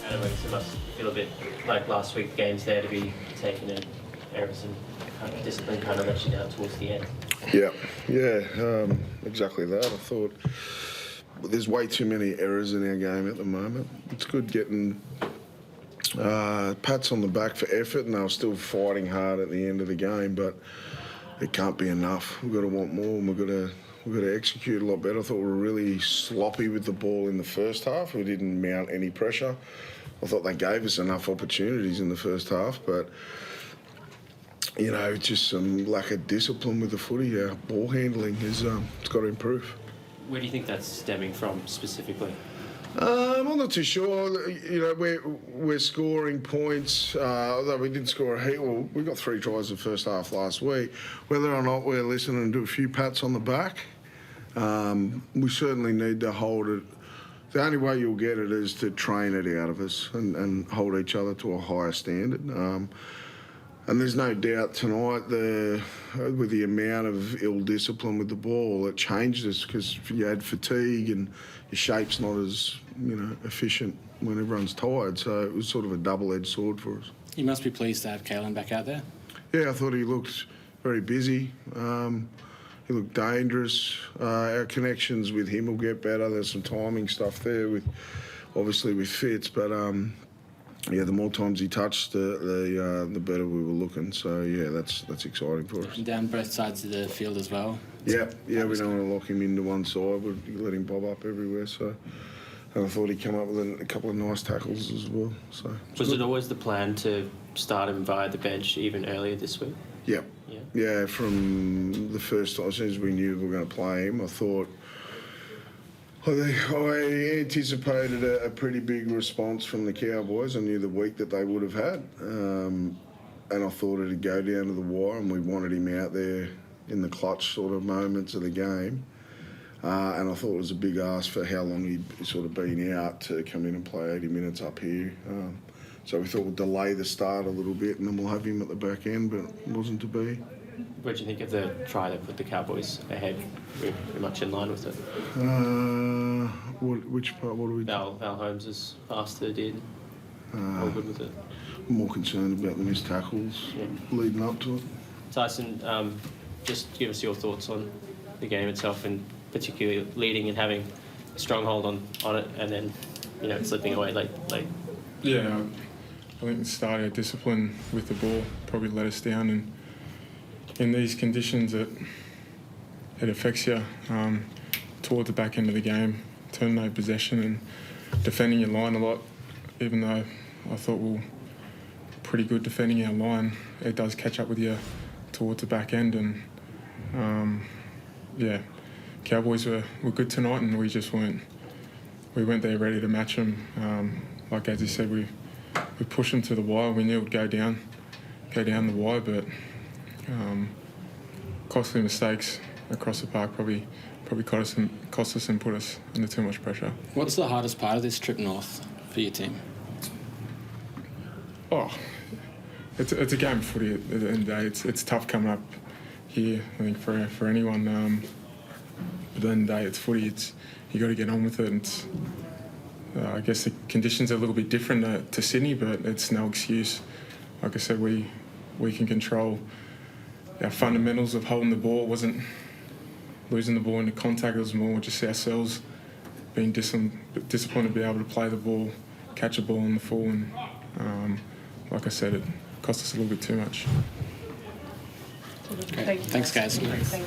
And I guess it must feel a bit like last week, the games there to be taken in errors and kind of discipline kind of let you down towards the end. Yeah, exactly that. I thought there's way too many errors in our game at the moment. It's good getting pats on the back for effort, and they were still fighting hard at the end of the game, but it can't be enough. We've got to want more, and we've got to execute a lot better. I thought we were really sloppy with the ball in the first half. We didn't mount any pressure. I thought they gave us enough opportunities in the first half, but just some lack of discipline with the footy. Our ball handling it's got to improve. Where do you think that's stemming from specifically? I'm not too sure. We're scoring points. Although we didn't score a heap. Well, we got 3 tries in the first half last week. Whether or not we're listening and do a few pats on the back, we certainly need to hold it. The only way you'll get it is to train it out of us and hold each other to a higher standard. And there's no doubt tonight, with the amount of ill discipline with the ball, it changed us because you had fatigue and your shape's not as efficient when everyone's tired. So it was sort of a double-edged sword for us. You must be pleased to have Kalen back out there. Yeah, I thought he looked very busy. He looked dangerous. Our connections with him will get better. There's some timing stuff there, obviously with Fitz, but. The more times he touched, the better we were looking. So that's exciting for us. And down both sides of the field as well. Yeah. We don't want to lock him into one side. We let him bob up everywhere. So, and I thought he'd come up with a couple of nice tackles as well. So was it always the plan to start him via the bench even earlier this week? Yeah. From the first time, as soon as we knew we were going to play him, I anticipated a pretty big response from the Cowboys. I knew the week that they would have had, and I thought it'd go down to the wire, and we wanted him out there in the clutch sort of moments of the game. And I thought it was a big ask for how long he'd sort of been out to come in and play 80 minutes up here. So we thought we'd delay the start a little bit, and then we'll have him at the back end, but it wasn't to be. What do you think of the try that put the Cowboys ahead? We're pretty much in line with it. Which part? What do we? Val Holmes' pass to did. All good with it. More concerned about the missed tackles leading up to it. Tyson, just give us your thoughts on the game itself, and particularly leading and having a strong hold on it, and then slipping away late. Yeah, I think the starting discipline with the ball probably let us down, and in these conditions it affects you toward the back end of the game, turning over possession and defending your line a lot. Even though I thought we were pretty good defending our line, it does catch up with you towards the back end, and Cowboys were good tonight, and we went there ready to match them. Like as you said, we pushed them to the wire. We knew it would go down the wire, but costly mistakes across the park probably cost us and put us under too much pressure. What's the hardest part of this trip north for your team? It's a game of footy at the end of the day. It's tough coming up here, I think, for anyone. At the end of the day, it's footy. You got to get on with it. And I guess the conditions are a little bit different to Sydney, but it's no excuse. Like I said, we can control our fundamentals of holding the ball. It wasn't losing the ball into contact. It was more just ourselves being disciplined to be able to play the ball, catch a ball in the full, and like I said, it cost us a little bit too much. Great. Thanks, guys. Thank you.